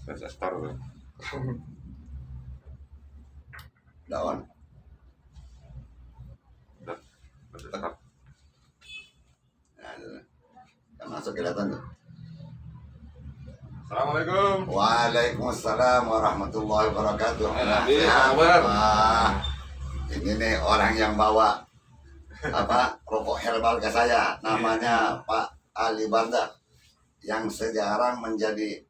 Investor tuh. Daun. Udah tetap. Nah, masuk kelihatan tuh. Assalamualaikum. Waalaikumsalam warahmatullahi wabarakatuh. Nabi, kabar? Ini nih orang yang bawa rokok herbal ke saya, namanya Pak Ali Barda, yang sekarang menjadi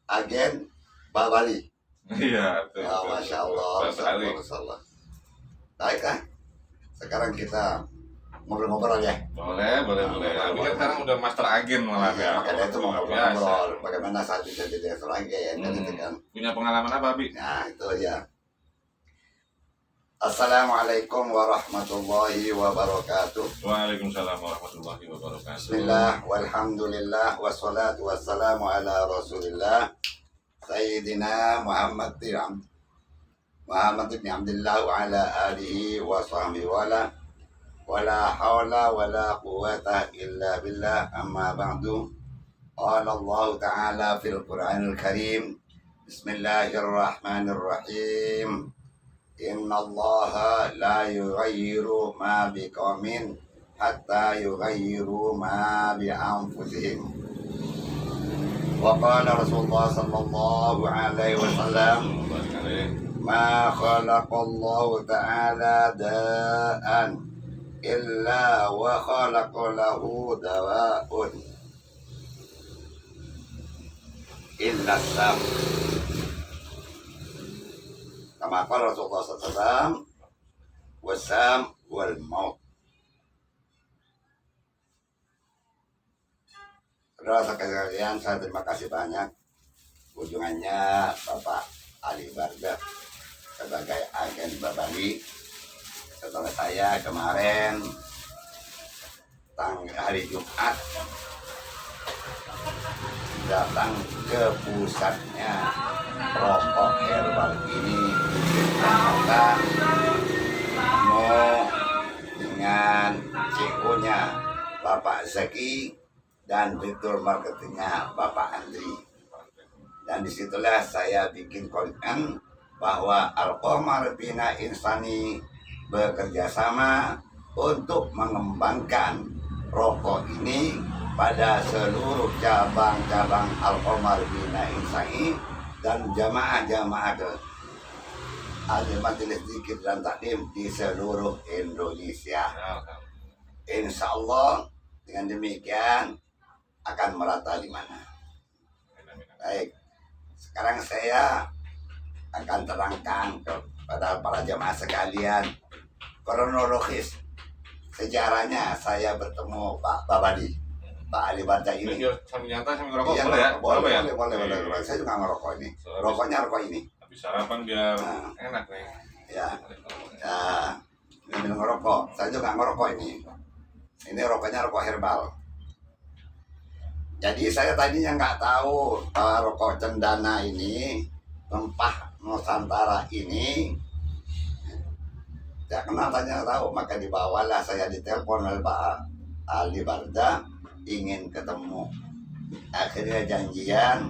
agen Babali. Iya, betul. Masya Allah. Baik kan? Sekarang kita ngobrol-ngobrol ya. Boleh. Tapi kan sekarang udah master agen malah ya. Makanya itu mau ngobrol-ngobrol. Bagaimana saat itu jadi master agen kan? Punya pengalaman apa, Bi? Nah, itu ya. Assalamualaikum warahmatullahi wabarakatuh. Waalaikumsalam warahmatullahi wabarakatuh. Bismillah, walhamdulillah, wassalatu wassalamu ala rasulillah Sayyidina Muhammad bin Abdullah wa ala alihi wa sahbihi wala hawla wala quwata illa billah, amma ba'du. Qala Allah ta'ala fil Qur'anil Karim, Bismillahirrahmanirrahim. Inna Allah la yughayyiru ma biqaumin hatta yughayyiru ma bi anfusihim. Wa qala Rasulullah sallallahu alaihi wasallam, ma khalaqallahu ta'ala da'an illa wa khalaqa lahu dawa'un illa sam. Kama qala Rasulullah SAW, wasam wal maut. Saudara sekalian, saya terima kasih banyak kunjungannya Bapak Ali Barda sebagai agen Babali. Setelah saya kemarin hari Jumat datang ke pusatnya rokok herbal ini, kita mau dengan CEO-nya Bapak Zaki dan direktur marketingnya Bapak Andri. Dan disitulah saya bikin komitmen bahwa Al-Qamar Bina Insani bekerja sama untuk mengembangkan rokok ini pada seluruh cabang-cabang Al-Qamar Bina Insani dan jamaah-jamaah Majelis Zikir dan Taklim di seluruh Indonesia. Insya Allah dengan demikian akan merata di mana. Baik, sekarang saya akan terangkan kepada para jamaah sekalian kronologis sejarahnya saya bertemu Pak Babadi, Pak Ali Barda ini. Sambil nyantai sambil ngerokok Iya, boleh ya? Boleh. Saya juga ngerokok ini. Rokoknya rokok ini. Habis sarapan biar enak nih. Ya, ini ngerokok. Saya juga ngerokok ini. Ini rokoknya rokok herbal. Jadi saya tadinya nggak tahu rokok cendana ini, rempah Nusantara ini. Ya kenal tanya tahu, maka dibawalah saya ditelepon oleh Pak Ali Barda ingin ketemu. Akhirnya janjian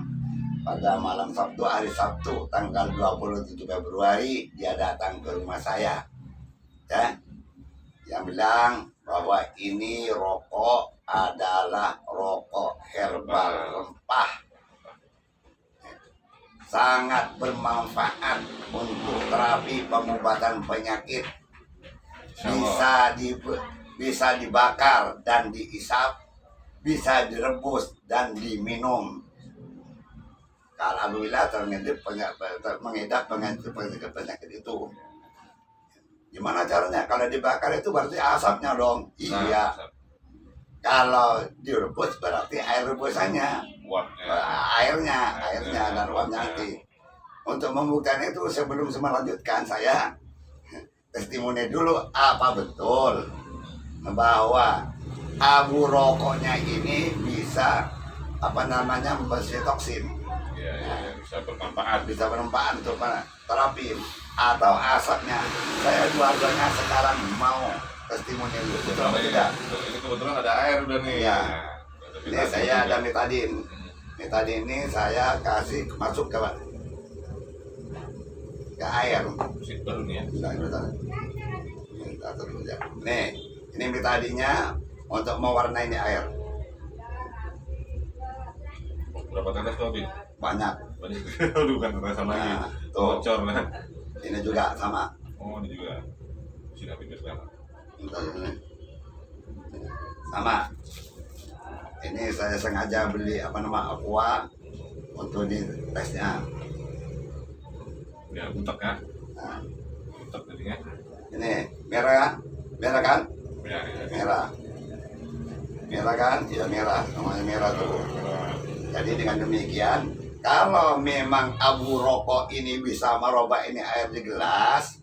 pada malam Sabtu, hari Sabtu tanggal 27 Februari dia datang ke rumah saya, ya, yang bilang bahwa ini rokok adalah rokok herbal rempah, sangat bermanfaat untuk terapi pengobatan penyakit, bisa dibakar dan diisap, bisa direbus dan diminum. Alhamdulillah mengedap penyakit itu. Gimana caranya? Kalau dibakar itu berarti asapnya dong. Iya. Kalau direbus berarti air rebusannya, airnya dan uapnya nanti. Untuk membuktikan itu sebelum melanjutkan saya testimoni dulu apa betul bahwa abu rokoknya ini bisa membersih toksin. Bisa bermanfaat untuk terapi atau asapnya. Saya keluarganya sekarang mau testimoni dulu, betul atau tidak? Ini kebetulan ada air udah nih. Ya. Ini saya ada metadin. Ini tadi ini saya kasih masuk ke air. Mesin baru nih ya. Bentar. Bentar dulu ya. Nih, ini tadinya untuk mewarnai ini air. Berapa tetes tuh Abi? Banyak. Banyak. Aduh kan tetesan lagi. Nah, tuh. Bocor lah. Ini juga sama. Oh ini juga. Mesin Abi biasa. Bentar ini. Sama. Ini saya sengaja beli aqua untuk di tesnya. Ya butek ya. Nah, Butek jadinya. ini merah kan? Ya, ya. Merah kan? Ya merah, namanya merah tuh. Merah. Jadi dengan demikian, kalau memang abu rokok ini bisa merubah ini air di gelas,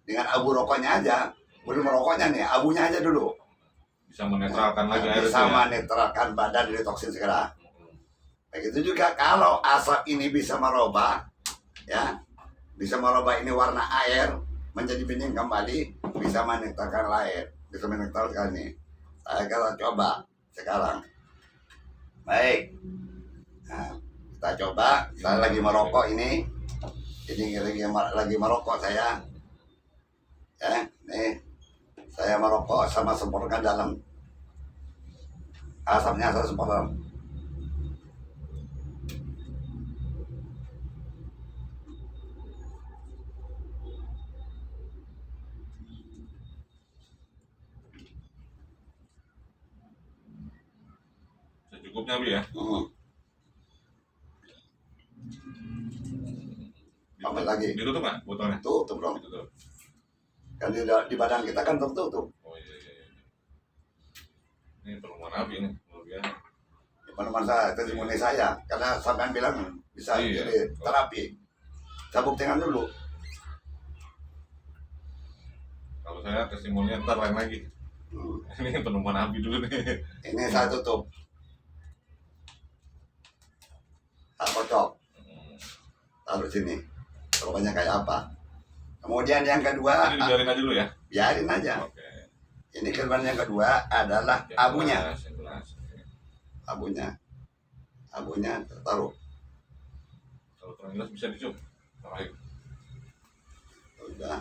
dengan abu rokoknya aja, belum rokoknya nih, abunya aja dulu. Bisa menetralkan lagi air itu Bisa ya. menetralkan badan dari toksin segera. Begitu juga kalau asap ini bisa merubah, ya, bisa merubah ini warna air menjadi bening kembali, bisa menetralkan air, bisa menetralkan ini. Saya akan coba sekarang. Baik, nah, kita coba. Saya lagi merokok ini lagi merokok saya. Ya, nih saya merokok sama semprotkan dalam. Asapnya saya semprotkan. Secukupnya Abi ya. Tambah lagi. Ditutup nggak botolnya? Tutup dong. Ditutup. Kan di badan kita kan tertutup. Oh iya. Ini penemuan Abi nih. Luar biasa. Teman-teman saya, testimoni saya, karena sampean bilang bisa Iya. jadi terapi. Saya buktikan dulu. Kalau saya testimoni ntar lain lagi. Ini penemuan Abi dulu nih. Ini saya tutup. Saya kocok. Taruh sini. Rupanya kayak apa. Kemudian yang kedua, Ini dibiarin aja dulu ya. biarin aja. Oke. Ini kemudian yang kedua adalah Yang abunya. gelas, yang gelas. Oke. Abunya taruh. Kalau kurang jelas bisa dicup. Terakhir. Udah.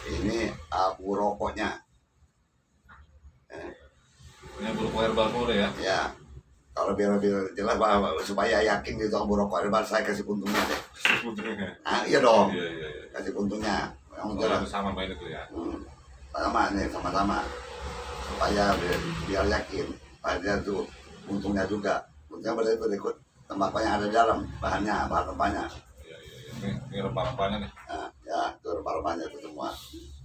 Ini abu rokoknya. Ini bulu herbal mulu ya. Ya. Kalau biar jelas supaya yakin gitu abu rokok herbal, saya kasih kuntungnya deh. Sebetulnya. Ah, iya dong. Iya. Kasih kuntungnya. Yang Oh, jelas. itu sama main itu ya. Sama nih, sama-sama. Supaya biar yakin. Pada tuh untungnya juga. Untungnya berikut tembakau yang ada di dalam bahan rempahnya. Iya. Ini rempah-rempahnya nih. Nah, ya, itu rempah-rempahnya itu semua.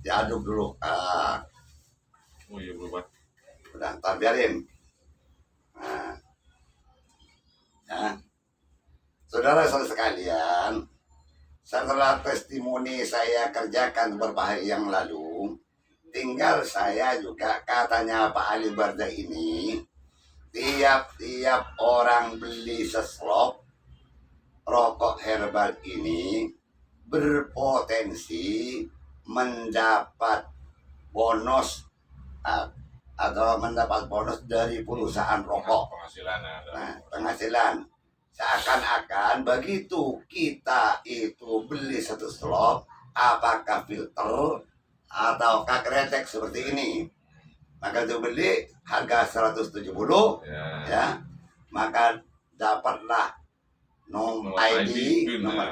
Diaduk dulu. Oh iya berubah. Udah, ntar biarin. Nah. Ya. Saudara-saudara sekalian, setelah testimoni saya kerjakan beberapa hari yang lalu, tinggal saya juga katanya Pak Ali Barda ini, tiap-tiap orang beli seslop rokok herbal ini berpotensi mendapat bonus atau mendapat bonus dari perusahaan rokok. Penghasilan ada. Nah, penghasilan. Seakan-akan begitu kita itu beli satu slop, apakah filter ataukah kretek seperti ini, maka itu beli harga 170 ya, maka dapatlah nomor ID, nomor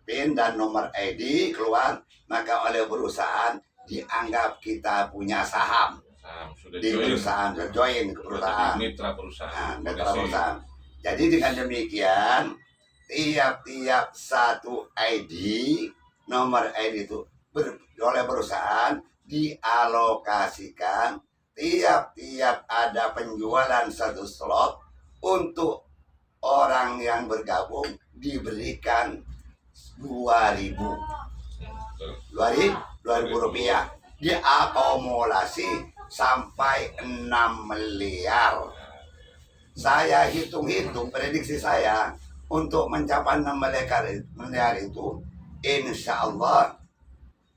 PIN dan nomor ID keluar, maka oleh perusahaan dianggap kita punya saham sudah di perusahaan, join ke perusahaan. Mitra perusahaan. Nah, mitra perusahaan. Jadi dengan demikian, tiap-tiap satu ID, nomor ID itu oleh perusahaan dialokasikan, tiap-tiap ada penjualan satu slot untuk orang yang bergabung diberikan 2.000 rupiah, diakumulasi sampai 6 miliar. Saya hitung-hitung prediksi saya untuk mencapai 6 miliar itu, insya Allah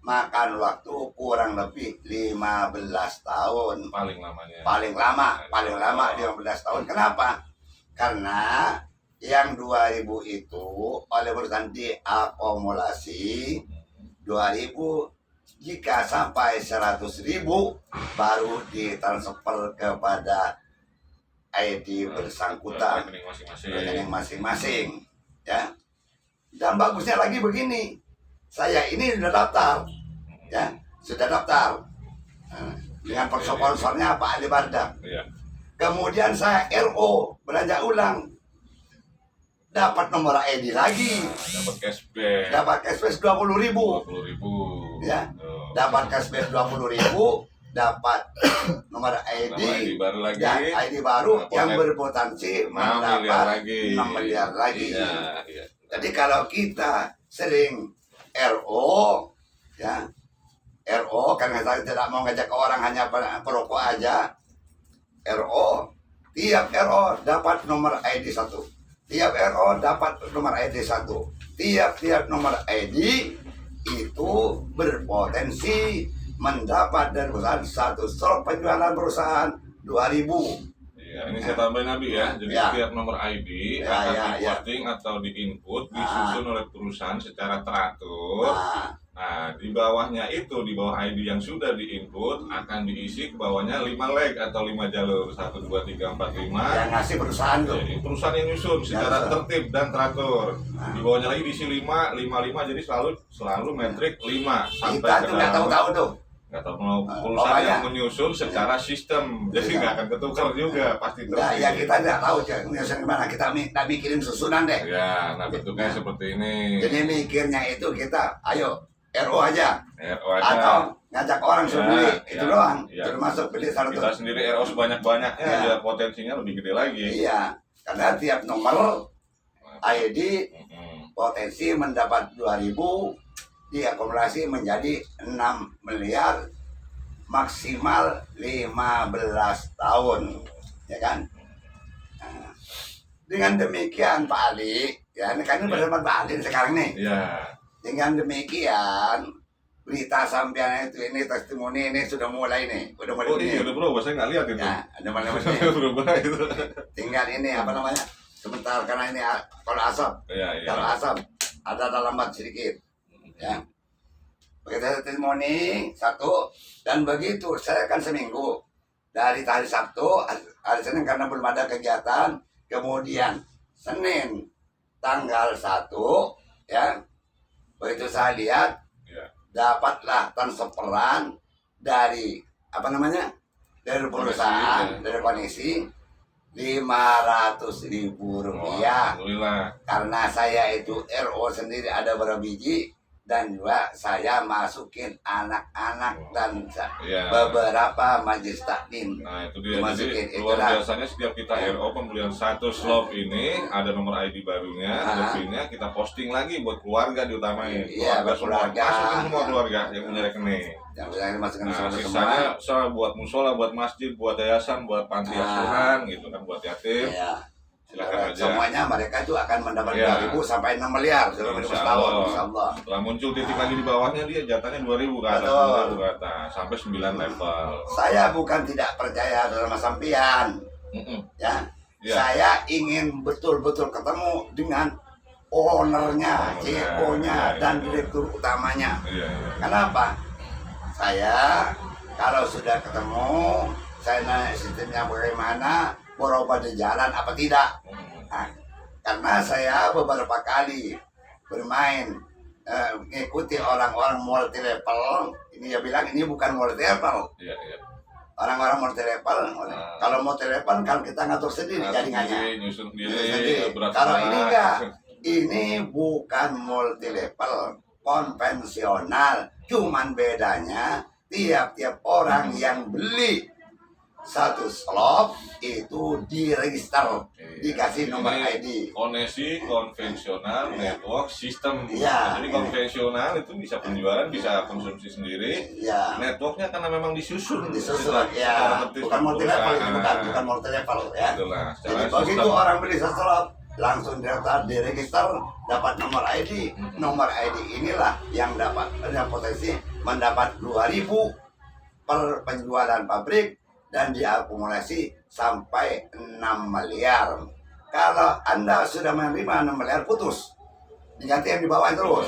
makan waktu kurang lebih 15 tahun. Paling lamanya. Paling lama 15 tahun. Kenapa? Karena yang 2000 itu oleh perusahaan diakumulasi 2000, jika sampai 100.000 baru ditransfer kepada ID bersangkutan, rekening masing-masing, ya. Dan bagusnya lagi begini, saya ini sudah daftar, ya, sudah daftar dengan sponsornya Pak Ali Barda. Kemudian saya RO belanja ulang, dapat nomor ID lagi, dapat cashback 20.000, ya, dapat cashback 20.000, dapat nomor ID baru lagi, ya, ID baru yang berpotensi mendapat 6 miliar lagi. Jadi kalau kita sering RO, ya, RO karena saya tidak mau ngajak ke orang hanya perokok aja, RO, tiap RO dapat nomor ID 1. Tiap RO dapat nomor ID 1. Tiap nomor ID itu berpotensi mendapat dari perusahaan 1 slot penjualan perusahaan 2.000. Ya, ini saya tambahin Nabi ya. Jadi setiap nomor ID akan di-posting atau di-input, disusun oleh perusahaan secara teratur. Nah, di bawahnya itu, di bawah ID yang sudah di-input akan diisi ke bawahnya 5 leg atau 5 jalur, 1, 2, 3, 4, 5. Yang ngasih perusahaan tuh. Jadi perusahaan yang nyusun secara tertib dan teratur. Di bawahnya lagi diisi 5, 5, 5, jadi selalu metrik 5 sampai kita tuh nggak tahu-tahu tuh. Nggak tahu mau perusahaan yang menyusun secara sistem, jadi nggak akan ketukar juga pasti terus. Ya kita nggak tahu menyusun gimana, kita nggak mikirin susunan deh. Ya, nah bentuknya seperti ini. Jadi mikirnya itu kita, ayo RO aja, RO aja. Atau ngajak orang suruh beli, itu doang. Suruh masuk beli 100. Kita sendiri RO sebanyak-banyaknya, dia potensinya lebih gede lagi. Iya, karena tiap nomor ID potensi mendapat 2.000, diakumulasi menjadi 6 miliar, maksimal 15 tahun, ya kan? Nah, dengan demikian Pak Ali, ya ini kan bersama Pak Ali sekarang nih. Iya. Dengan demikian berita sampean itu, ini testimoni ini sudah mulai nih, udah mulai. Oh iya, udah berubah, saya nggak lihat itu. Ya, udah mulai nih. Berubah itu. Tinggal ini apa namanya? Sebentar karena ini kalau asap, kalau asap ada lambat sedikit. Ya, begitu testimoni 1, dan begitu saya kan seminggu dari hari Sabtu, hari Senin karena belum ada kegiatan, kemudian Senin tanggal 1, ya, begitu saya lihat dapatlah transferan dari apa namanya, dari perusahaan, dari kondisi 500.000 rupiah. Karena saya itu RO sendiri ada berapa biji, dan juga saya masukin anak-anak dan beberapa majelis taklim. Nah itu dia, jadi luar biasanya setiap kita RO pembelian 1 slot ini ada nomor ID barunya, ada PIN-nya, kita posting lagi buat keluarga diutamain. Keluarga masukin semua keluarga yang punya rekening. Nah, sisanya buat musola, buat masjid, buat yayasan, buat panti asuhan gitu kan, buat yatim. Silakan aja. Semuanya mereka itu akan mendapat 2.000 sampai 6 miliar selama 15 tahun, insyaallah. Setelah muncul titik lagi di bawahnya, dia jatahnya 2.000 ke atas, 2.000 ke atas, sampai 9 level. Saya bukan tidak percaya sama sampean, ya. Saya ingin betul-betul ketemu dengan ownernya, CEO-nya, dan direktur utamanya. Kenapa? Saya kalau sudah ketemu, saya nanya sistemnya bagaimana, berubah di jalan apa tidak. Nah, karena saya beberapa kali bermain mengikuti orang-orang multi level, ini dia bilang ini bukan multi level. Orang-orang multi level, kalau multi level kan kita ngatur sendiri jaringannya. Kalau ini enggak, ini bukan multi level, konvensional. Cuman bedanya tiap-tiap orang yang beli 1 slot itu diregister, dikasih nomor ID. Koneksi konvensional, network, sistem. Jadi konvensional itu bisa penjualan, bisa konsumsi sendiri. Networknya karena memang disusun. Ya. Bukan multi level, bukan multi level ya. Jadi begitu orang beli 1 slot, langsung daftar diregister, dapat nomor ID. Nomor ID inilah yang dapat yang potensi mendapat 2.000 per penjualan pabrik dan diakumulasi sampai 6 miliar. Kalau Anda sudah menerima 6 miliar, putus, diganti yang di bawah terus.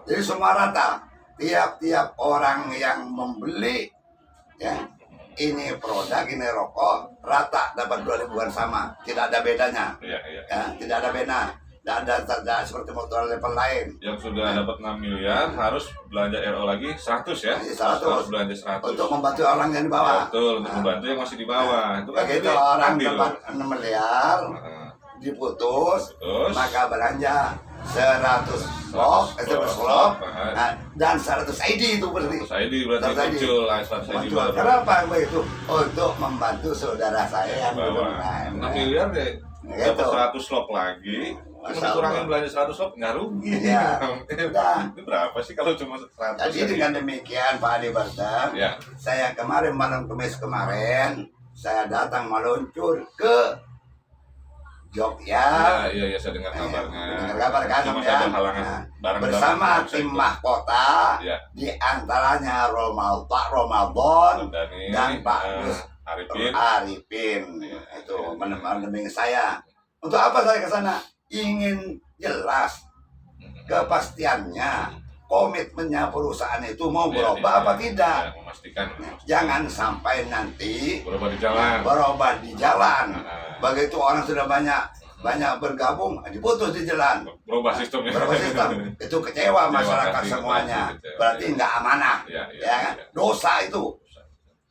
Jadi semua rata. Tiap-tiap orang yang membeli ya ini produk, ini rokok, rata dapat 2.000-an sama, tidak ada bedanya. Iya. Ya, tidak ada beda. Tidak seperti motor level lain. Yang sudah dapat 6 miliar harus belanja RO lagi 100 ya. 100. Harus belanja 100. Untuk membantu orang yang di bawah. Betul, untuk membantu yang masih di bawah. Itu kan Begitu jadi orang ambil. dapat 6 miliar diputus, Terus maka belanja 100 slot, 100 slot, dan 100 ID itu berarti. 100 ID berarti 100 ID. muncul, 100 ID Muncul. baru. Kenapa begitu? Untuk membantu saudara saya yang belum Bawah. 6 miliar deh. Gitu. Dapat 100 slot lagi. Cuma Masya dikurangin Allah. belanja 100 slot nggak rugi. Iya. Udah. Ini berapa sih kalau cuma 100? Jadi dengan demikian Pak Adi Barta, Ya. saya kemarin malam Kamis kemarin, saya datang meluncur ke Jogja. Iya, saya dengar kabarnya. Dengar kabar kan, Cuma ya? ada halangan Nah, barang-barang bersama yang bisa tim ikut. mahkota, Ya. di antaranya Pak Ramadan Dhani, dan Pak Gus Arifin. Arifin. Ya, Itu ya. menemani saya. Untuk apa saya ke sana? Ingin jelas kepastiannya, komitmennya perusahaan itu mau Iya, berubah iya, apa iya. tidak. Ya, memastikan. Jangan sampai nanti Berubah di jalan. berubah di jalan. Nah, Begitu orang sudah banyak bergabung, diputus di jalan. berubah sistemnya. Berubah sistem. Itu kecewa masyarakat pasti, semuanya. pasti kecewa. Berarti nggak amanah. Iya, Ya kan? Dosa itu.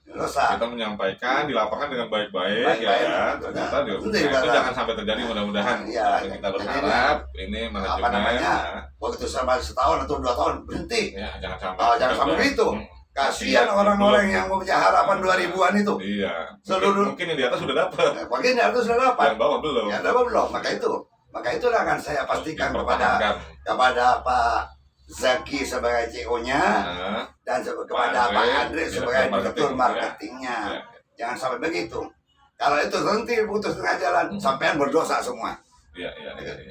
Dosa. Kita menyampaikan di lapangan dengan baik-baik, Baik-baik. ya kan. Ternyata Nah, nah, itu benar. jangan sampai terjadi mudah-mudahan. Iya, Kita jadi berharap ini manajemen namanya? ya, Begitu sampai setahun atau 2 tahun berhenti. jangan sampai. Oh, jangan sampai begitu. Kasihan orang-orang yang punya harapan 2000-an itu. Iya. Seluruh- Mungkin yang di atas sudah dapat, Mungkin itu sudah dapat. yang bawah belum. Ya dapat belum? Maka itulah akan saya pastikan kepada Dipertahankan. Pak Zaki sebagai CEO-nya Nah, dan kepada Pak Andre sebagai direktur marketing, marketingnya. ya. Jangan sampai begitu. Kalau itu nanti putus tengah jalan, sampean berdosa semua. Iya.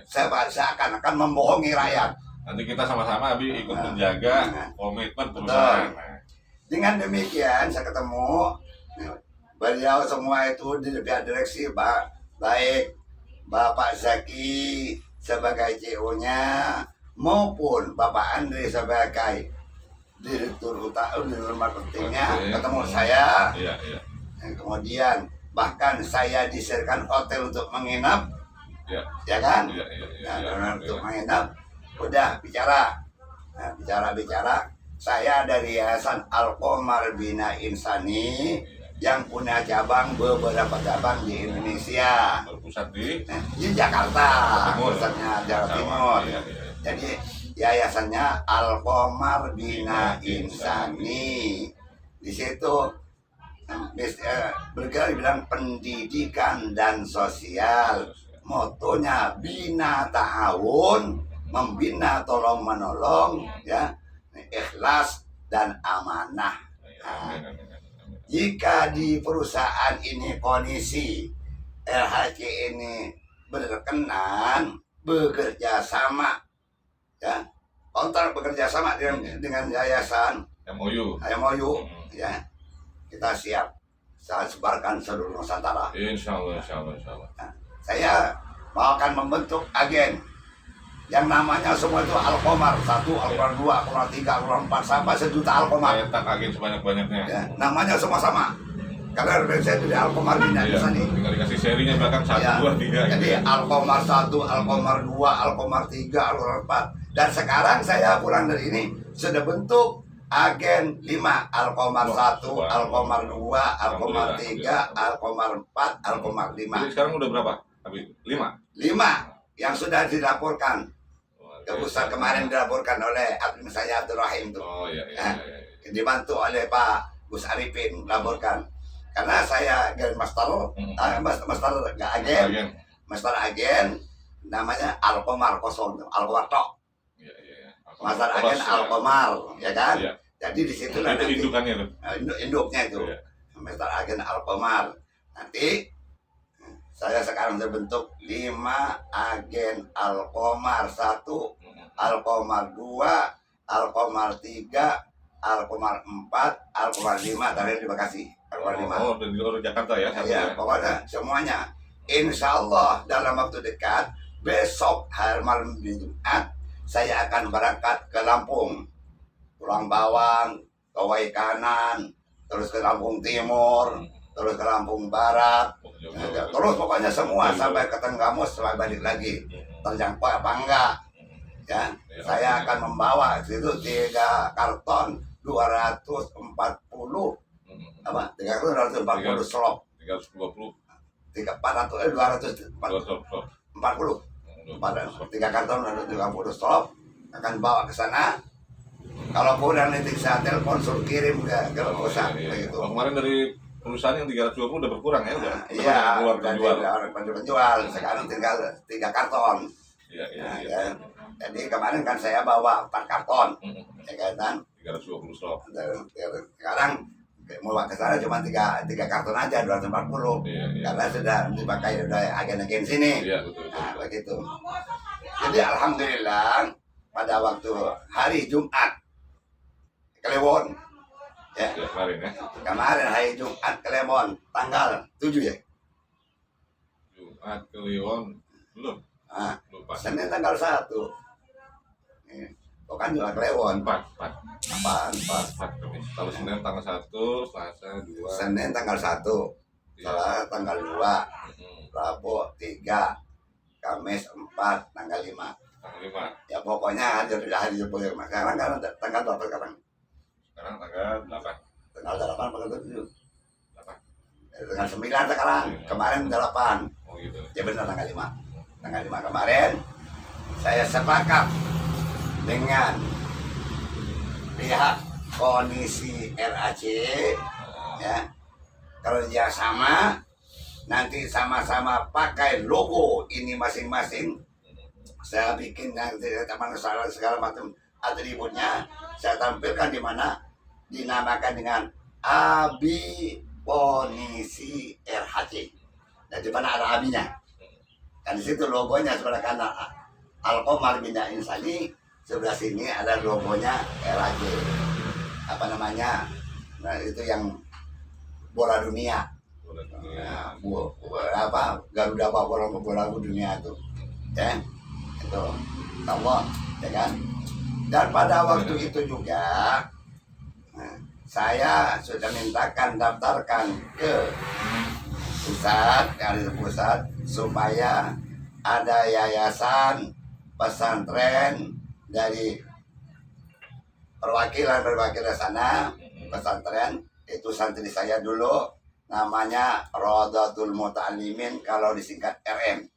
Saya akan membohongi rakyat. Nanti kita sama-sama Abi ikut Nah. menjaga komitmen perusahaan. Nah, Dengan demikian saya ketemu beliau semua itu di pihak direksi, baik Bapak Zaki sebagai CEO-nya maupun Bapak Andre sebagai direktur marketingnya, Oke. ketemu saya. Iya. Kemudian bahkan saya disediakan hotel untuk menginap, Iya. ya kan? Iya. Nah, untuk menginap, udah bicara. Nah, bicara. Saya dari Yayasan Al-Qomar Bina Insani yang punya beberapa cabang di Indonesia. Berpusat di Di Jakarta, Timur. pusatnya Jawa Sama. Timur. Iya. Jadi yayasannya Al-Qomar Bina Insani. Di situ bergerak di bidang pendidikan dan sosial. Motonya bina ta'awun, membina tolong menolong, ya, ikhlas dan amanah. Amin. Jika di perusahaan ini kondisi LHC ini berkenan bekerja sama, ya, kontrak bekerja sama dengan yayasan MOU. ya, kita siap. Saya sebarkan seluruh Nusantara. Insya Allah. Saya mau akan membentuk agen yang namanya semua itu Al-Qomar 1, Al-Qomar 2, Al-Qomar 3, Al-Qomar 4 sampai sejuta Al-Qomar. Cetak agen sebanyak-banyaknya. Ya, namanya semua sama. Karena referensi dari Al-Qomar Bina Iya. Insani. Tinggal dikasih serinya belakang 1, Ya. 2, 3. Jadi Al-Qomar 1, Al-Qomar 2, Al-Qomar 3, Al-Qomar 4. Dan sekarang saya pulang dari ini sudah bentuk agen 5, Al-Qomar 1, Al-Qomar 2, Al-Qomar 3, Al-Qomar 4, Al-Qomar 5. Jadi sekarang udah berapa? Abi? 5. 5 yang sudah dilaporkan ke pusat, kemarin dilaporkan oleh admin saya Abdul Rahim tuh. Oh iya. Dibantu oleh Pak Gus Arifin melaporkan. Karena saya Grand Master, Master nggak agen, Master agen namanya Al-Qomar kosong, Al-Qomar tok. Iya. Master agen Al-Qomar, ya kan? Iya. Jadi di situ Itu nanti indukannya tuh. induknya itu, Iya. Master agen Al-Qomar. Nanti Saya sekarang terbentuk 5 agen Alkomar 1, Alkomar 2, Alkomar 3, Alkomar 4, Alkomar 5, terakhir di Bekasi. Alkomar 5. Oh, dari luar Jakarta ya? Iya, pokoknya semuanya. Insya Allah dalam waktu dekat, besok hari malam di Jumat, saya akan berangkat ke Lampung. Pulang Bawang, ke Waikanan, terus ke Lampung Timur, terus ke Lampung Barat, terus pokoknya semua sampai ke Tenggamus, sampai balik lagi. Terjangkau apa enggak? Ya, saya akan membawa itu 3 karton 240 apa? 3 karton 240 slop. 320. 400 240. 3 karton 230 slop akan bawa ke sana. Kalau kurang nanti saya telepon suruh kirim ke pusat begitu. Kemarin dari perusahaan yang 320 udah berkurang ya udah. Iya, keluar udah penjual. Sekarang tinggal 3 karton. Iya. Jadi kemarin kan saya bawa 4 karton, ya kan? 320 slot. Sekarang mau ke sana cuma 3 karton aja 240. Iya. Karena sudah dipakai udah agen-agen sini. Iya, betul. Nah, begitu. Jadi alhamdulillah pada waktu hari Jumat Kliwon, ya. Kemarin ya. Kemarin hari Jumat Kliwon tanggal 7 ya. Jumat Kliwon belum. Nah, Lupa. Senin tanggal 1. Bukan Jumat Kliwon. 4. Apaan? 4 Kamis. Kalau Senin tanggal 1, Selasa 2. Senin tanggal 1, Selasa tanggal 2, Rabu 3, Kamis 4, tanggal 5. Tanggal 5. Ya pokoknya hari 10. Sekarang kan tanggal berapa sekarang? Sekarang tanggal 8. Tanggal 8 tanggal 7. 8. Tanggal 9 sekarang. Kemarin 8. Oh gitu. Ya benar tanggal 5. Tanggal 5 kemarin saya sepakat dengan pihak Komisi RAC ya, kerja sama, nanti sama-sama pakai logo ini masing-masing. Saya bikin nanti segala macam atributnya saya tampilkan di mana dinamakan dengan Abi Komisi RAC. Nah, di mana ada abinya. Dan di situ logonya sebelah kanan Alkomar Bina Insani, sebelah sini ada logonya RAC. Apa namanya? Nah, itu yang bola dunia. Nah, Garuda bola dunia itu. Ya. Itu. Allah, ya kan? Dan pada waktu itu juga saya sudah mintakan daftarkan ke pusat supaya ada yayasan pesantren dari perwakilan sana pesantren itu santri saya dulu namanya Rodatul Muta'alimin kalau disingkat RM.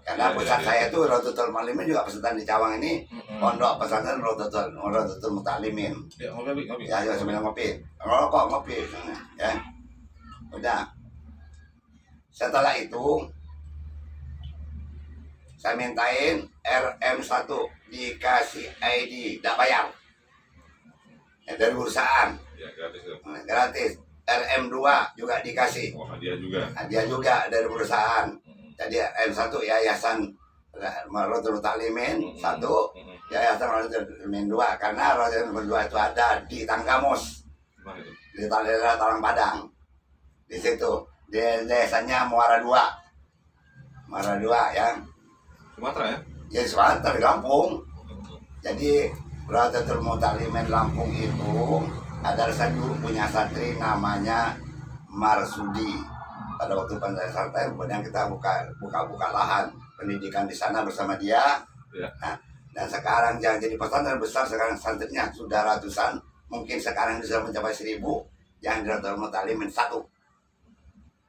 Karena pusat saya itu Rodatul Muta'alimin juga pesantren di Cawang ini pondok pesantren Rodatul Muta'alimin. Ya, ngopi. Ya, sambil ngopi. Ngerokok ngopi ya. Udah. Setelah itu saya mintain RM1 dikasih ID, tidak bayar. Ya, dari perusahaan. Ya, gratis. Gratis. RM2 juga dikasih. Oh, hadiah juga. Hadiah juga dari perusahaan. Jadi RM1 yayasan Rodatul Muta'alimin 1, yayasan Rodatul Muta'alimin 2, karena Rodatul Muta'alimin 2 itu ada di Tanggamus. Di daerah Talang Padang. Di situ. Di desanya Muara 2 ya. Sumatera ya? Ya di Sumatera, di Lampung. Jadi Rodatul Muta'alimin Lampung itu ada dulu punya santri namanya Marsudi. Pada waktu santai kemudian kita buka lahan pendidikan di sana bersama dia. Ya. Nah, dan sekarang yang jadi pesantren besar sekarang santrinya sudah ratusan, mungkin sekarang sudah mencapai 1000 yang di Rodatul Muta'alimin 1.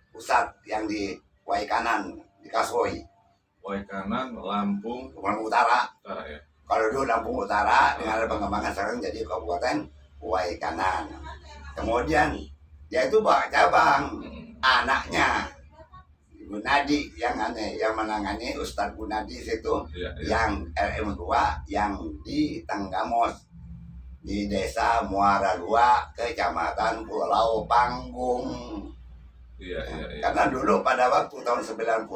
Pusat yang di Waikanan, di Kaswoi. Waikanan, Lampung Utara. Utara ya. Kalau dulu Lampung Utara dengan ada pengembangan sekarang jadi Kabupaten Waikanan. Kemudian dia itu bawa cabang anaknya Gunadi yang menangani Ustadz Gunadi situ Ya. yang RM2 yang di Tanggamus di Desa Muara 2 Kecamatan Pulau Panggung. Iya. Karena dulu pada waktu tahun 90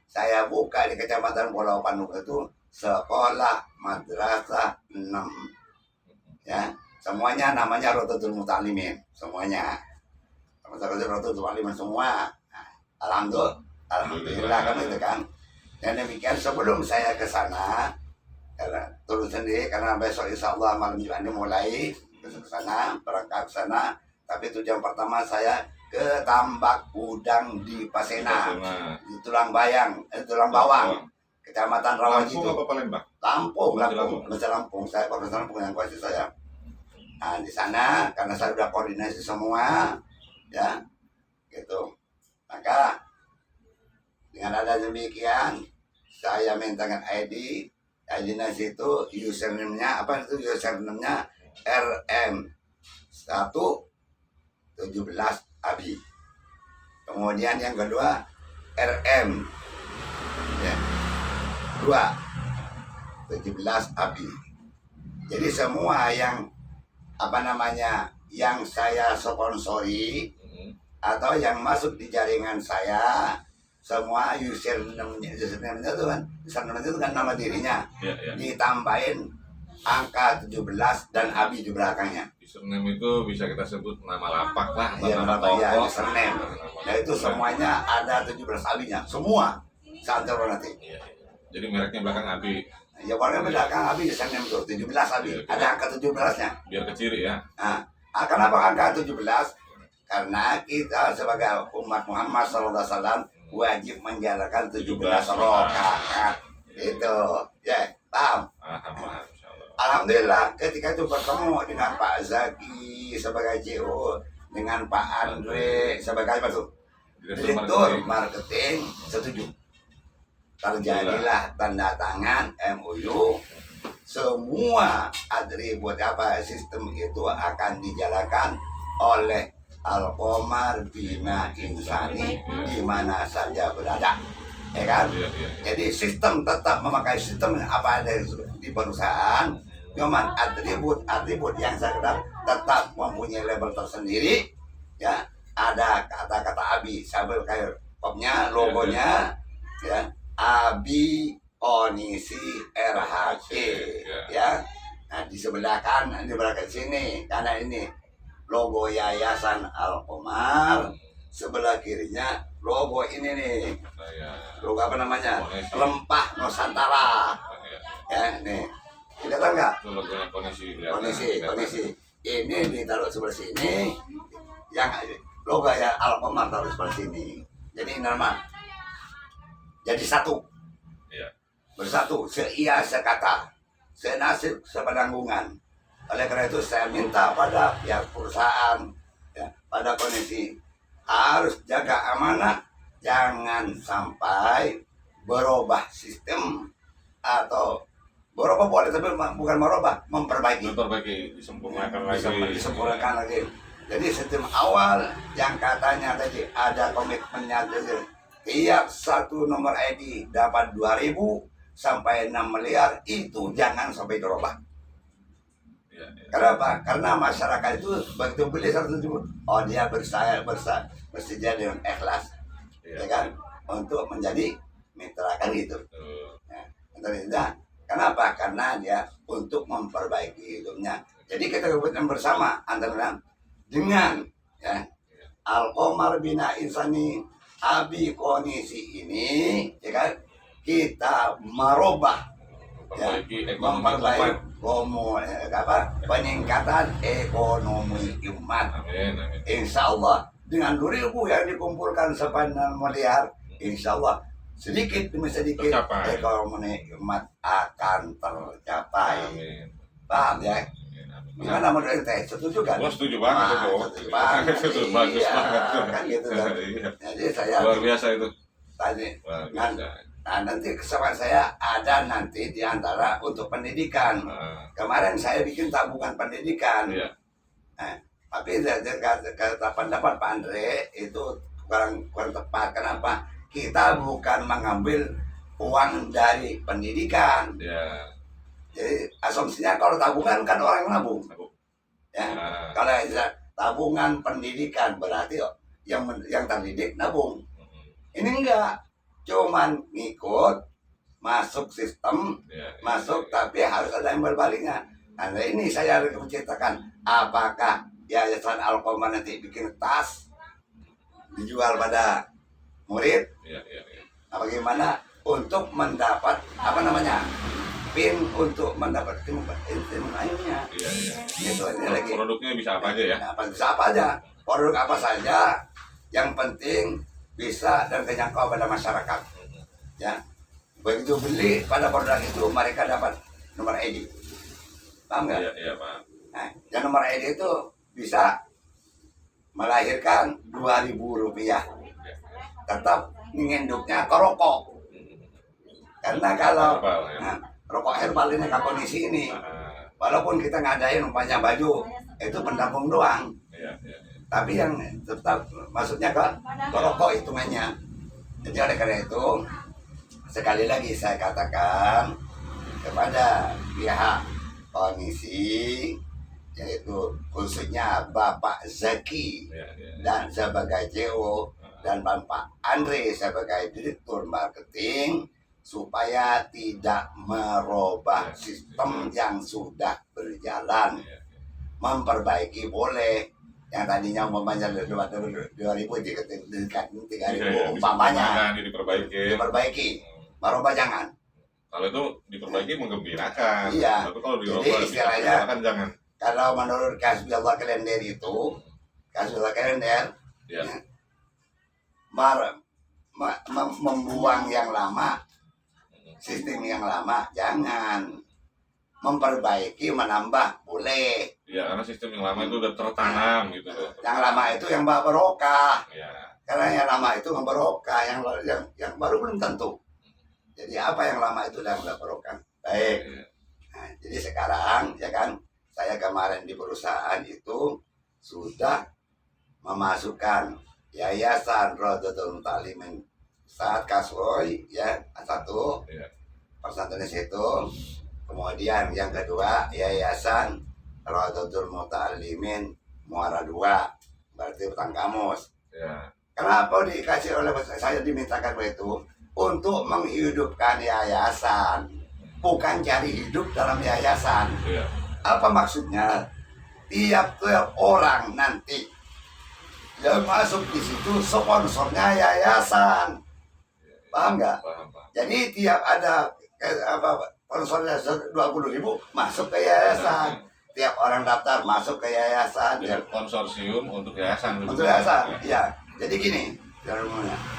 saya buka di Kecamatan Pulau Panuk itu sekolah madrasah 6. Ya, semuanya namanya Rotatul Mutalimin, semuanya. Rotatul Mutalimin semua. Nah, alhamdulillah kan itu kan. Dan demikian sebelum saya ke sana, karena turun sendiri karena besok insya Allah malam Jumat ini mulai ke sana, berangkat ke sana. Tapi tujuan pertama saya ke Tambak Udang di Pasena, di Tulang Bawang, Kecamatan Rawaji itu. Lampung apa Palembang? Lampung. Saya Profesor Lampung yang kuasa saya. Nah di sana karena saya sudah koordinasi semua, ya, gitu. Maka dengan ada demikian, saya mintakan ID situ username-nya apa itu username-nya RM117 Abi. Kemudian yang kedua RM ya, 217 Abi. Jadi semua yang yang saya sponsori atau yang masuk di jaringan saya, semua username-nya itu kan nama dirinya, ditambahin angka 17 dan Abi di belakangnya. Username itu bisa kita sebut nama lapak lah, atau Iya, nama toko. ya, username. Nah itu semuanya ada 17 Abinya, semua santer nanti. Iya. Jadi mereknya belakang Abi. Ya warna belakang Abi username itu 17 Abi, ada angka 17-nya. Biar keciri ya. Nah, kenapa angka 17? Karena kita sebagai umat Muhammad SAW wajib menjalankan 17 rakaat. Itu, ya, paham? Paham. Alhamdulillah ketika itu bertemu dengan Pak Zaki sebagai CEO, dengan Pak Andre sebagai apa tuh? Direktur Marketing, setuju. Terjadilah tanda tangan MOU, semua atribut sistem itu akan dijalankan oleh Alkomar Bina Insani di mana saja berada, ya kan? Jadi sistem tetap memakai sistem apa ada di perusahaan, cuman atribut yang saya kenal tetap mempunyai label tersendiri, ya. Ada kata-kata Abi sambil kayak popnya, logonya, ya. Abi Onisi RHC, ya. Nah di sebelah kanan, di belakang sini, karena ini logo Yayasan Alkomar, sebelah kirinya logo ini nih, logo apa namanya? Lempah Nusantara, ya nih. Kelihatan nggak? Itu logonya Kondisi. Ini ditaruh sebelah sini, yang logo ya Alkomar taruh sebelah sini. Jadi nama jadi satu, bersatu, seia sekata, senasib sepenanggungan. Oleh karena itu saya minta pada pihak perusahaan, ya, pada kondisi harus jaga amanah, jangan sampai berubah sistem atau berubah boleh tapi bukan merubah, memperbaiki, disempurnakan lagi. Jadi sistem awal yang katanya tadi ada komitmennya tiap satu nomor ID dapat 2.000 sampai 6 miliar, itu jangan sampai dirubah. Kenapa? Karena masyarakat itu begitu beli 170, oh dia bersedia dengan ikhlas, ya kan, untuk menjadi mitra kan gitu. Nah, kenapa? Karena dia untuk memperbaiki hidupnya. Jadi kita kebutuhan bersama antara dengan ya Alkomar Bina Insani Abi kondisi ini, ya kan, kita merubah, memperbaiki peningkatan ekonomi umat. Insya Allah dengan 2.000 yang dikumpulkan sepanjang miliar, insya Allah sedikit demi sedikit ekonomi umat akan tercapai. Paham ya? Gimana menurut ente? Setuju kan? Setuju banget itu. Setuju banget. Bagus banget. Kan gitu kan. Jadi saya luar biasa itu. Tadi. Nah, nanti kesempatan saya ada nanti di antara untuk pendidikan. Kemarin saya bikin tabungan pendidikan. Tapi kata pendapat Pak Andre itu kurang tepat. Kenapa? Kita bukan mengambil uang dari pendidikan. Jadi asumsinya kalau tabungan kan orang nabung, ya. Kalau tabungan pendidikan berarti yang terdidik nabung. Ini enggak, cuman ngikut masuk sistem, masuk tapi harus ada yang berbaliknya. Nah ini saya menceritakan, apakah Yayasan Al-Qomar nanti bikin tas dijual pada murid? Nah, bagaimana untuk mendapat apa namanya pin untuk mendapat ilmunya? Gitu, ini lagi. Produknya bisa apa aja ya? Bisa apa aja, produk apa saja, yang penting bisa dan terjangkau pada masyarakat. Ya, begitu beli pada produk itu mereka dapat nomor ID. Paham nggak? Iya, Pak. Nah, yang nomor ID itu bisa melahirkan Rp2.000. Tetap ngenduknya ke rokok. Karena kalau rokok herbal ini ke kondisi ini, walaupun kita ngadain umpamanya baju, itu pendampung doang. Tapi yang tetap maksudnya ke rokok hitungannya. Jadi oleh karena itu, sekali lagi saya katakan kepada pihak komisi, yaitu khususnya Bapak Zaki dan sebagai CEO dan Bapak Andre sebagai Direktur Marketing, supaya tidak merubah sistem yang sudah berjalan. Memperbaiki boleh, yang tadinya umpamanya 2.000 dikatakan 3.000 umpamanya diperbaiki, merubah jangan. Kalau itu diperbaiki menggembirakan. Iya. Tapi kalau Jadi istilahnya kan jangan. Kalau menurut Kasbullah Kalender itu, Kasbullah Kalender membuang yang lama, sistem yang lama jangan. Memperbaiki, menambah boleh. Ya, karena sistem yang lama itu udah tertanam gitu. Yang lama itu yang barokah. Ya. Karena yang lama itu yang barokah, yang baru belum tentu. Jadi apa yang lama itu yang barokah. Baik. Nah, jadi sekarang ya kan, saya kemarin di perusahaan itu sudah memasukkan Yayasan Rodotul Talimin saat Kaswoi ya, satu pesantren situ. Kemudian yang kedua Yayasan Rodotul Muta'alimin Muara 2, berarti utang kamus. Kenapa dikasih oleh saya dimintakan begitu? Untuk menghidupkan yayasan, bukan cari hidup dalam yayasan. Apa maksudnya? Tiap-tiap orang nanti yang masuk di situ sponsornya yayasan, paham nggak? Jadi tiap ada sponsornya 20.000 masuk ke yayasan. Tiap orang daftar masuk ke yayasan. Jadi konsorsium untuk yayasan. Untuk yayasan, ya. Jadi gini,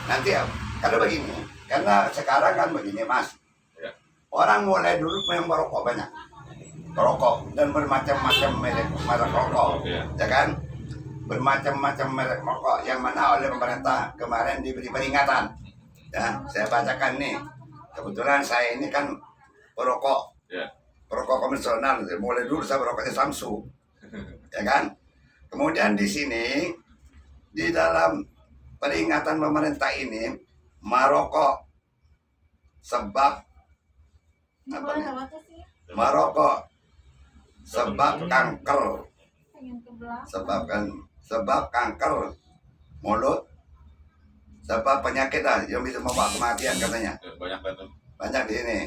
nanti karena begini, karena sekarang kan begini Mas, orang mulai dulu yang merokok banyak, rokok dan bermacam-macam merek rokok, ya kan? Bermacam-macam merek rokok yang mana oleh pemerintah kemarin diberi peringatan. Ya, saya bacakan nih. Kebetulan saya ini kan perokok, perokok konvensional. Mulai dulu saya berokoknya Samsu, ya kan? Kemudian di sini di dalam peringatan pemerintah ini merokok sebab merokok sebab kanker, sebab kanker mulut, sebab penyakit yang bisa membawa kematian katanya. Banyak di sini.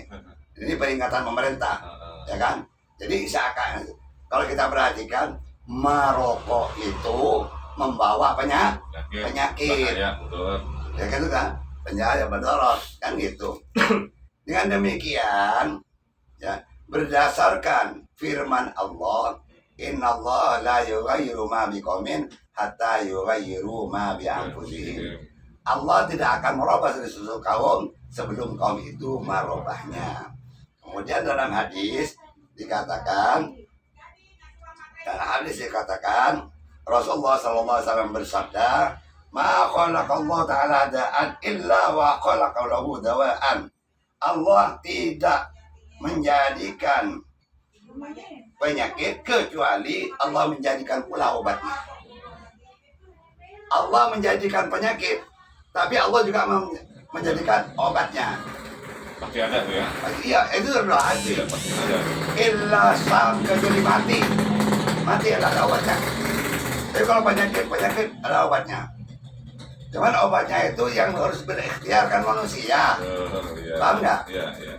Ini peringatan pemerintah, ya kan? Jadi seakan kalau kita perhatikan merokok itu membawa penyakit, ya kan, penyakit berdarah kan gitu. Dengan demikian, ya, berdasarkan firman Allah, Innallaha la yughayyiru ma biqaumin hatta yughayyiru ma bi anfusihim. Allah tidak akan merubah sesuatu kaum sebelum kaum itu merubahnya. Kemudian dalam hadis dikatakan, Rasulullah SAW bersabda, "Ma khalaqallahu ta'ala da'an illa wa khalaqa lahu dawa'an." Allah tidak menjadikan penyakit kecuali Allah menjadikan pula obatnya. Allah menjadikan penyakit, tapi Allah juga menjadikan obatnya. Pasti ada tuh ya? Iya, itu sudah hati. Illa sam kecuali mati adalah obatnya. Tapi kalau penyakit ada obatnya. Cuman obatnya itu yang harus berikhtiar kan manusia. Iya. Paham nggak? Iya, iya.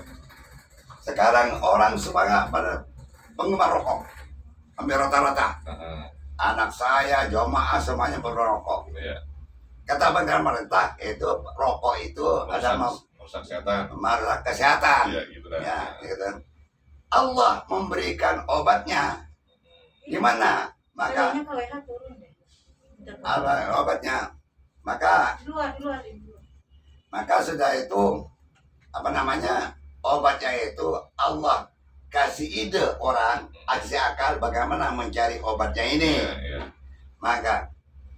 Sekarang orang semangat pada penggemar rokok. Hampir rata-rata. Anak saya, jamaah semuanya berrokok. Iya. Kata pemerintah itu rokok itu ada merusak kesehatan. merusak kesehatan. Iya, gitu kan. Ya, gitu. Allah memberikan obatnya. Gimana? Maka Kayaknya KWH turun deh. apa obatnya? Maka sudah itu apa namanya? Obatnya itu Allah kasih ide orang, kasih akal bagaimana mencari obatnya ini. Iya, iya. Maka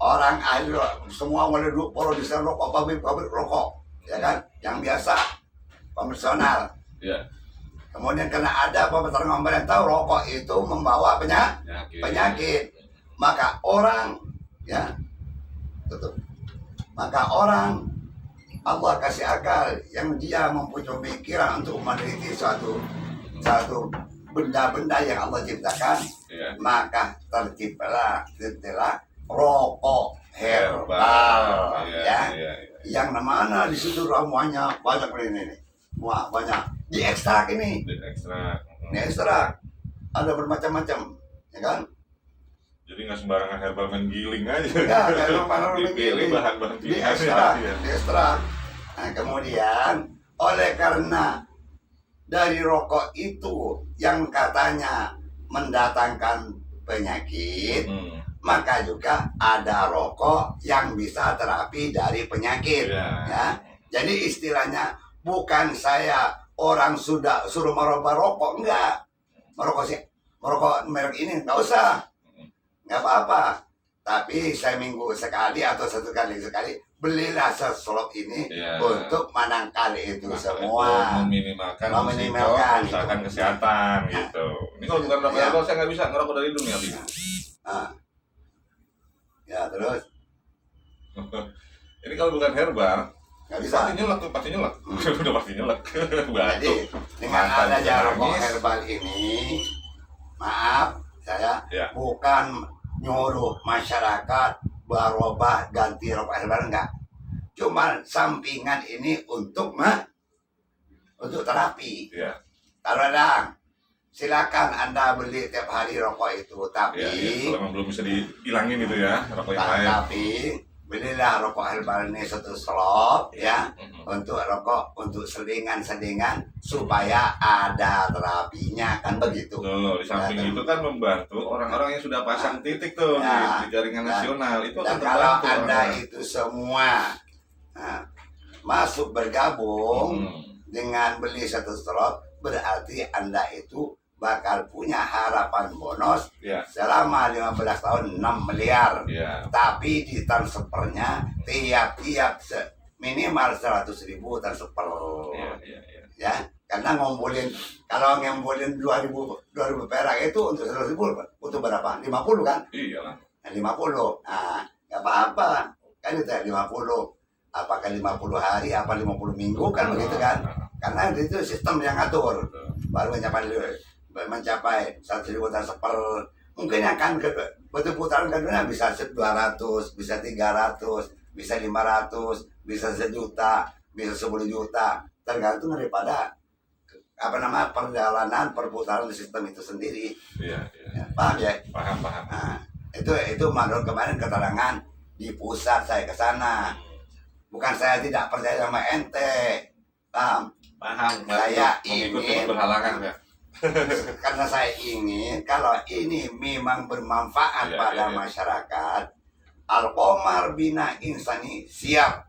orang ahli semua mulai dulu produsen rokok, pabrik rokok, ya kan? Yang biasa, konvensional. Iya. Kemudian karena ada pemerintah rokok itu membawa penyakit. Maka orang ya tutup. Maka orang Allah kasih akal yang dia mempunyai pikiran untuk meneliti suatu benda-benda yang Allah ciptakan. Iya. Maka terciptalah rokok herbal. Iya, Ya. iya. Yang mana di situ ramuannya banyak ini. Wah, banyak. Diekstrak ini. Ekstrak. Diekstrak. Ada bermacam-macam, ya kan? Jadi nggak sembarangan herbal main giling aja. Enggak, kalau malah Dipilih begini. bahan-bahan Diekstrak, Iya. diekstrak. Nah, kemudian oleh karena dari rokok itu yang katanya mendatangkan penyakit, maka juga ada rokok yang bisa terapi dari penyakit. Iya. Ya. Jadi istilahnya bukan saya orang sudah suruh merubah rokok, enggak. Merokok merek ini enggak usah. Enggak apa-apa. Tapi saya minggu sekali atau satu kali sekali belilah seslop ini Iya. untuk menangkali itu Maka semua. itu meminimalkan kerusakan kesehatan gitu. Ini kalau bukan rokok Iya. herbal saya nggak bisa ngerokok dari dunia Abi. Nah. Ya terus Ini kalau bukan herbal nggak bisa. pasti nyelek tuh, pasti nyelek. Udah pasti nyelek. Jadi Batuk. dengan Mantan adanya rokok nangis. herbal ini, maaf saya Ya. bukan nyuruh masyarakat berubah ganti rokok herbal, enggak. Cuma sampingan ini untuk terapi. Iya. Kadang silakan Anda beli tiap hari rokok itu, tapi Iya, iya. Kalau memang belum bisa dihilangin itu ya rokok yang lain. tapi belilah rokok herbal ini satu slop ya. Untuk rokok, untuk selingan-selingan supaya ada terapinya, kan begitu. Tuh, di samping Ya, itu kan membantu orang-orang yang sudah pasang titik tuh Ya. di jaringan nasional itu Dan akan kalau terbantu Anda orang-orang. itu semua masuk bergabung dengan beli satu slot, berarti Anda itu bakal punya harapan bonus Iya. selama 15 tahun 6 miliar. Iya. Tapi di transfernya tiap-tiap minimal 100.000 transfer. Iya, iya, iya. Ya, karena kalau ngumpulin 2000 perak itu untuk 100.000 butuh berapa? 50 kan? Iyalah. Nah, 50. Nah, nggak apa-apa. Kan itu 50. Apakah 50 hari, apa 50 minggu kan begitu kan? Karena itu sistem yang ngatur. Baru mencapai 100.000 transfer. Mungkin akan betul putaran kedua bisa 200, bisa 300, bisa 500, bisa 1 juta, bisa 10 juta, tergantung daripada perjalanan perputaran sistem itu sendiri. Iya, iya. Ya, paham ya? Paham. Nah, itu menurut kemarin keterangan di pusat saya ke sana. Bukan saya tidak percaya sama ente. Paham? Paham. Saya mengikuti ingin berhalangan ya. karena saya ingin kalau ini memang bermanfaat Iya, pada iya, iya. masyarakat, Al-Qomar Bina Insani siap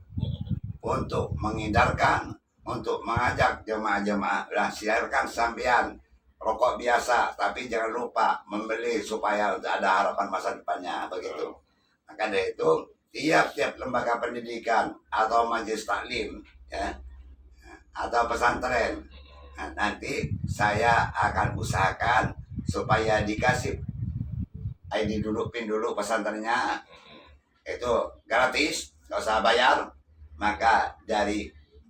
untuk mengedarkan, untuk mengajak jemaah-jemaah dan siarkan sampean rokok biasa, tapi jangan lupa membeli supaya ada harapan masa depannya begitu. Maka dari itu tiap-tiap lembaga pendidikan atau majelis taklim ya atau pesantren, nanti saya akan usahakan supaya dikasih ID dulu, PIN dulu pesantrennya, itu gratis, nggak usah bayar. Maka dari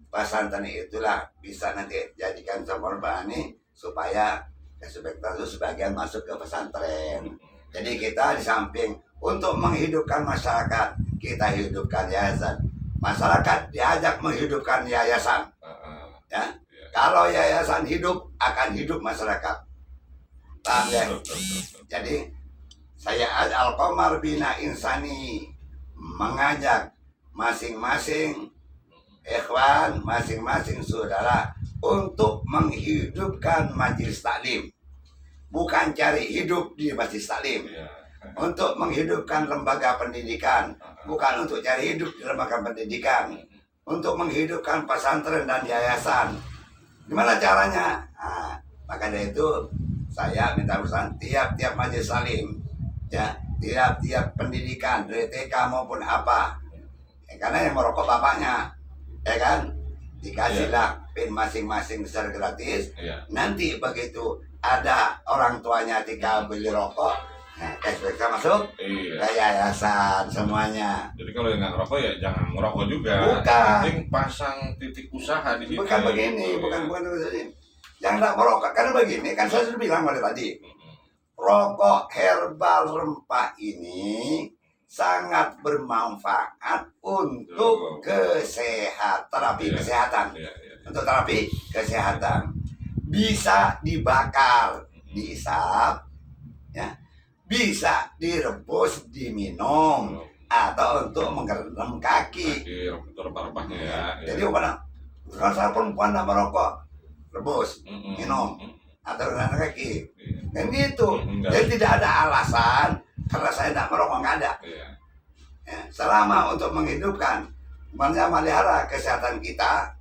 pesantren itulah bisa nanti jadikan sumber ini supaya itu sebagian masuk ke pesantren. Jadi kita di samping untuk menghidupkan masyarakat, kita hidupkan yayasan. Masyarakat diajak menghidupkan yayasan. Ya, kalau yayasan hidup, akan hidup masyarakat. Paham ya? Jadi saya Al-Qamar Bina Insani mengajak masing-masing ikhwan, masing-masing saudara untuk menghidupkan majelis taklim. Bukan cari hidup di majelis taklim. Untuk menghidupkan lembaga pendidikan, bukan untuk cari hidup di lembaga pendidikan. Untuk menghidupkan pesantren dan yayasan. Gimana caranya? Nah, maka dari itu saya minta pesan tiap-tiap majelis taklim, ya, tiap-tiap pendidikan dari TK maupun apa, ya, karena yang merokok bapaknya, ya kan, dikasihlah pin masing-masing secara gratis. Nanti begitu ada orang tuanya tika beli rokok, nah cashback masuk ke yayasan semuanya. Jadi kalau yang nggak ngerokok ya jangan merokok juga. Bukan. Penting pasang titik usaha di situ. Bukan begini, bukan begini. Yang nggak merokok, karena begini kan saya sudah bilang mulai tadi, rokok herbal rempah ini sangat bermanfaat untuk kesehatan, terapi kesehatan, untuk terapi kesehatan. Bisa dibakar, diisap, ya, bisa direbus, diminum, atau untuk menggerem kaki. Rempah-rempahnya ya. Jadi mana? Rasa perempuan tidak merokok, rebus, minum, atau gerem kaki. Dan itu, jadi tidak ada alasan karena saya tidak merokok, nggak ada. Ya, selama untuk menghidupkan, melihara kesehatan kita,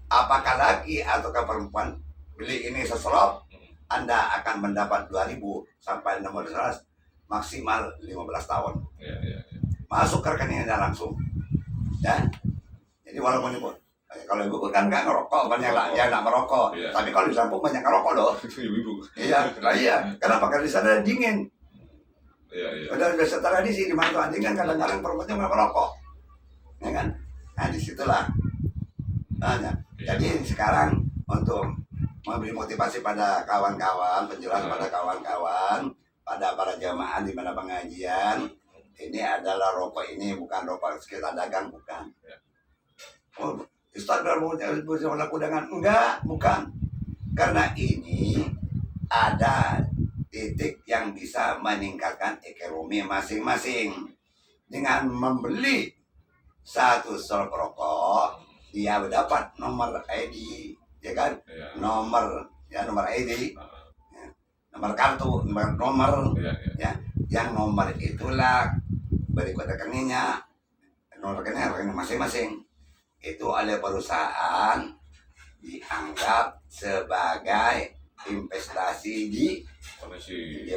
apakah laki atau perempuan, beli ini seselop, Anda akan mendapat 2.000 sampai 600, maksimal 15 tahun. Masuk ke rekening Anda langsung. Ya. Jadi walaupun ibu, kalau ibu kan nggak ngerokok, banyak lah yang nggak merokok. Tapi kalau di Lampung banyak ngerokok loh. Iya, lah iya. Kenapa? Karena di sana dingin. Udah setara di sini, di mana dingin kan kadang-kadang perempuan nggak merokok, ya kan? Nah disitulah. Nah, jadi sekarang untuk memberi motivasi pada kawan-kawan, penjelasan pada kawan-kawan, pada para jamaah di mana pengajian, ini adalah rokok ini bukan rokok sekitar dagang, bukan. Oh, Instagram laku dengan enggak, bukan. Karena ini ada titik yang bisa meningkatkan ekonomi masing-masing. Dengan membeli satu slop rokok, dia dapat nomor ID, ya kan? Nomor ID, ya. Nomor kartu, nomor, ya. Yang nomor itulah berikut rekeningnya, nomor rekening masing-masing. Itu oleh perusahaan dianggap sebagai investasi di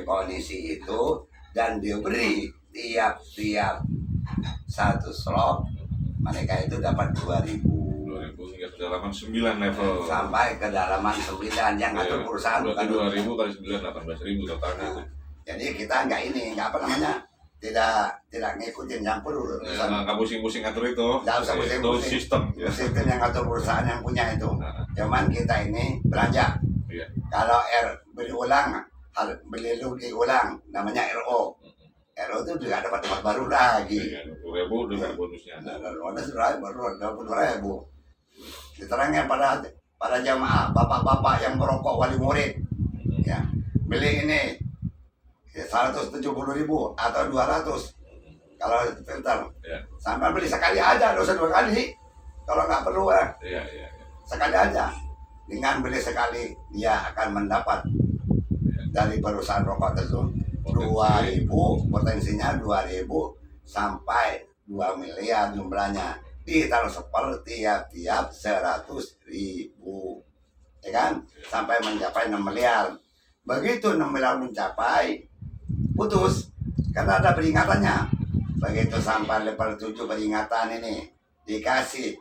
kondisi itu, dan diberi tiap-tiap satu slot mereka itu dapat 2.000 hingga kedalaman 9 level sampai kedalaman 9 yang ngatur perusahaan. Berarti 2.000 kali 9 18.000 totalnya. Jadi kita nggak apa namanya, tidak ngikutin campur urusan. Nggak pusing-pusing ngatur itu. Nggak usah pusing-pusing. Itu sistem. Sistem yang ngatur perusahaan yang punya itu. Cuman kita ini belanja. Kalau beli ulang, beli ulang, namanya RO. RO itu juga dapat tempat baru lagi. 20.000 dengan bonusnya. Bonus baru 20.000. Diterangnya pada jamaah, bapak-bapak yang merokok wali murid, ya, beli ini 170.000 atau 200 kalau filter. Sampai beli sekali aja, dosa 2 kali. Kalau nggak perlu sekali aja. Dengan beli sekali, dia akan mendapat dari perusahaan rokok tersebut 2.000, potensinya 2.000 sampai 2 miliar jumlahnya. Ditransfer tiap-tiap 100.000, ya kan? Sampai mencapai 6 miliar. Begitu 6 miliar mencapai, putus, karena ada peringatannya. Begitu sampai level 7 peringatan ini, dikasih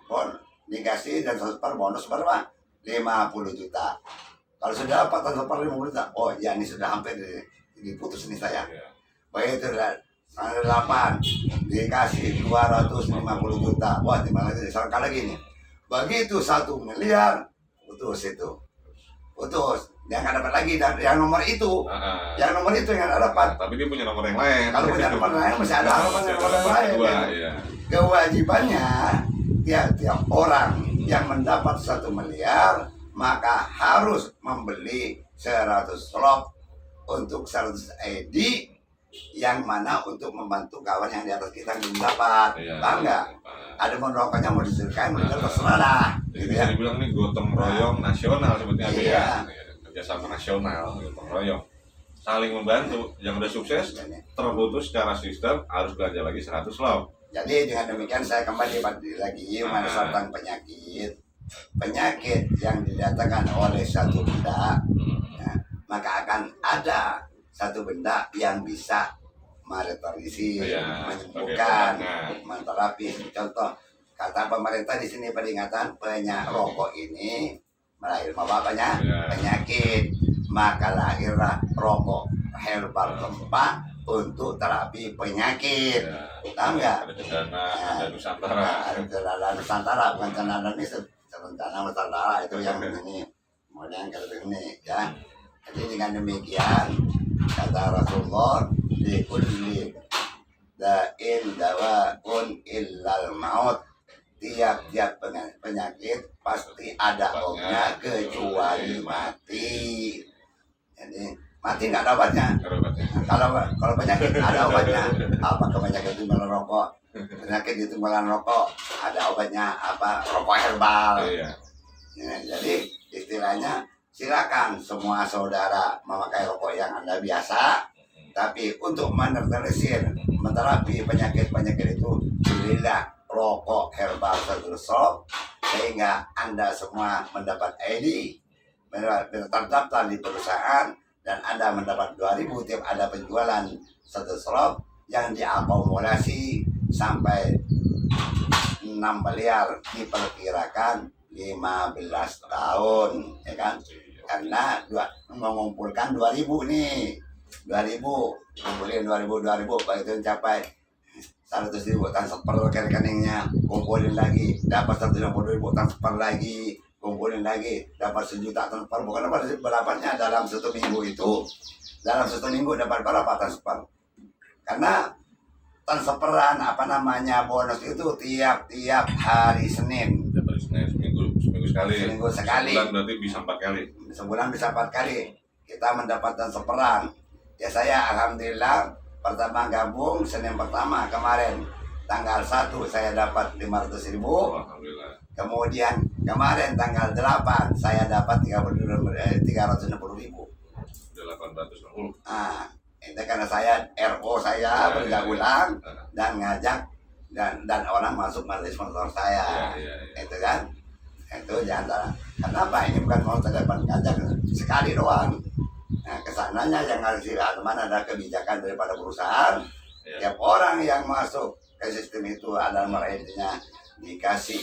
dan transfer bonus berapa? 50 juta. Kalau sudah dapat transfer 50 juta, oh ya ini sudah hampir diputus ini saya. Begitu 8 dikasih 250 juta, wah dimana itu disangka lagi nih. Begitu 1 miliar, putus itu, putus. dia nggak dapat lagi dan yang nomor itu. Yang nomor itu yang nggak dapat. Tapi dia punya nomor yang lain. Kalau punya nomor lain masih ada nomor yang lain. Kedua, ya. Kewajibannya tiap orang yang mendapat 1 miliar maka harus membeli 100 slot untuk 100 ID yang mana untuk membantu kawan yang di atas kita belum dapat. Paham nggak? Ada mau rokoknya mau disedekahin, mau terserah lah. Jadi Gitu bisa ya. dibilang ini gotong royong nasional sebetulnya Iya. ya. Kerjasama nasional, gotong royong. Saling membantu. Yang udah sukses terputus secara sistem harus belanja lagi 100 slot. Jadi dengan demikian saya kembali lagi tentang penyakit. Penyakit yang didatangkan oleh satu benda, ya, maka akan ada satu benda yang bisa meretorisi, menyembuhkan, menterapi. Contoh, kata pemerintah di sini peringatan rokok ini melahirkan bapaknya penyakit, maka lahirlah rokok herbal keempat untuk terapi penyakit. Tahu nggak? Ada cendana, ada Nusantara. Ada Nusantara, bukan cendana ini rencana Nusantara itu yang ini, modern kayak ini ya. Jadi dengan demikian kata Rasulullah, di kulli da'in dawaun illal maut, tiap-tiap penyakit pasti ada obatnya kecuali mati. Jadi mati nggak ada obatnya. Kalau penyakit ada obatnya. Apakah penyakit itu merokok? Penyakit itu rokok ada obatnya apa? Rokok herbal. Ya, jadi istilahnya silakan semua saudara memakai rokok yang Anda biasa, tapi untuk menetralisir, menterapi penyakit-penyakit itu belilah rokok herbal terusok sehingga Anda semua mendapat ID, terdaftar di perusahaan dan Anda mendapat 2.000 tiap ada penjualan 1 slot yang diakumulasi sampai 6 miliar, diperkirakan 15 tahun, ya kan? Karena mengumpulkan 2.000 nih, 2.000 kumpulin 2.000 begitu mencapai 100.000 transfer ke rekeningnya, kumpulin lagi dapat 150.000 transfer lagi, kumpulin lagi dapat 1 juta transfer. Bukan berapanya dalam 1 minggu itu, dalam 1 minggu dapat berapa transfer? Karena transferan bonus itu tiap hari Senin. Seminggu sekali. Seminggu sekali. Sebulan berarti bisa 4 kali. Sebulan bisa 4 kali. Kita mendapat transferan. Ya saya alhamdulillah pertama gabung Senin pertama kemarin tanggal 1 saya dapat 500.000. Alhamdulillah. Kemudian kemarin tanggal 8 saya dapat 360.000. 860. Ah, itu karena saya RO saya bergabung dan ngajak dan orang masuk majelis sponsor saya. Itu kan. Itu jangan. Kenapa ini bukan mau terdapat ngajak sekali doang. Nah, kesananya yang harus dilihat mana ada kebijakan daripada perusahaan. Tiap orang yang masuk ke sistem itu ada ID-nya dikasih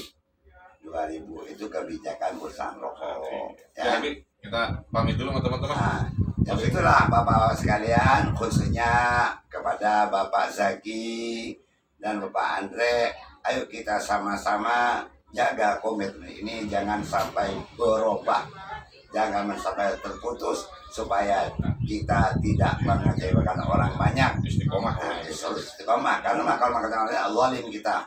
2.000, itu kebijakan perusahaan rokok. Ya. Jadi kita pamit dulu sama teman-teman. Nah, ya itulah Bapak sekalian, khususnya kepada Bapak Zaki dan Bapak Andre, ayo kita sama-sama jaga komitmen ini, jangan sampai berubah, jangan sampai terputus, supaya kita tidak mengecewakan orang banyak. Istiqomah. Istiqomah, karena kalau makanya zalim kita,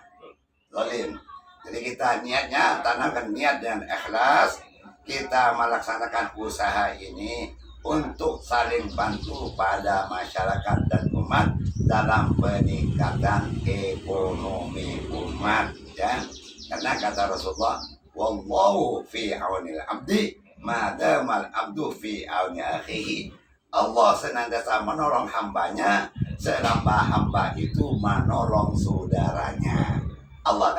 zalim. Jadi kita niatnya tanamkan niat dan ikhlas, kita melaksanakan usaha ini untuk saling bantu pada masyarakat dan umat dalam peningkatan ekonomi umat, ya. Karena kata Rasulullah, wallahu fi aunil abdi madamal abdu fi auni akhihi. Allah senantiasa menolong hambanya selama hamba itu menolong saudaranya. Allah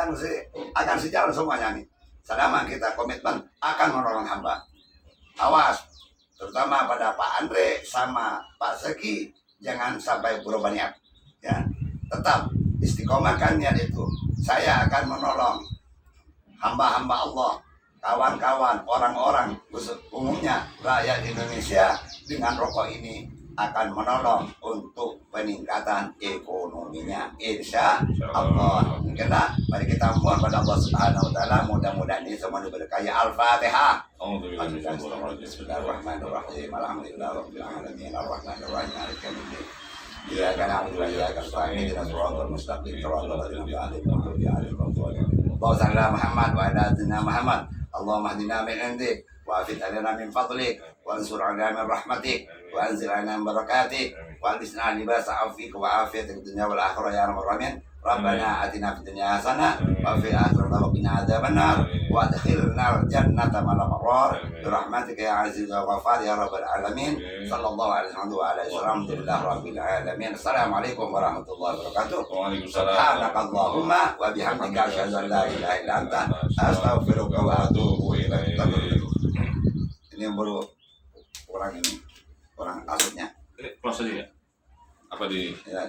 akan sejalan semuanya nih. Selama kita komitmen akan menolong hamba. Awas, terutama pada Pak Andre sama Pak Seki, jangan sampai berubah niat. Ya, tetap istiqomahkan niat itu. Saya akan menolong hamba-hamba Allah, kawan-kawan, orang-orang, umumnya rakyat Indonesia dengan rokok ini akan menolong untuk peningkatan ekonomi. ekonominya, insya Allah. Kena, mari kita mohon pada Allah Subhanahu Wa Taala, mudah-mudahan ini semua diberkahi. Al-Fatihah. Bismillahirrahmanirrahim. Alhamdulillahirabbil alamin. Arrahmanirrahim. Maliki yaumiddin. Iyyaka na'budu wa iyyaka nasta'in. Ihdinas siratal mustaqim. Siratal ladzina an'amta 'alaihim ghairil Allahumma salli ala Muhammad wa ala sayyidina Muhammad. Allahumma hdina min 'indik wa afid 'alaina min fadlik wa ansur 'alaina min rahmatik wa anzil 'alaina min barakatik wa alisna libasa 'afwika wa afiyatik fid dunya wal akhirah ya rabbal alamin. Rabbana atina fid dunya hasanah wa fil akhirati wa qina adzabannar wa adkhilna al-jannata ma'al abrar bi rahmatika ya aziz ya ghafar ya rabbal alamin. Sallallahu alaihi wa ala alhamdulillah rabbil alamin. Assalamualaikum warahmatullahi wabarakatuh. Waalaikumsalam. Subhanakallahumma wa bihamdika asyhadu an la ilaha illa anta astaghfiruka wa atubu ilaik. Ini baru orang ini, orang aslinya. Ini close aja ya? Apa di Ya.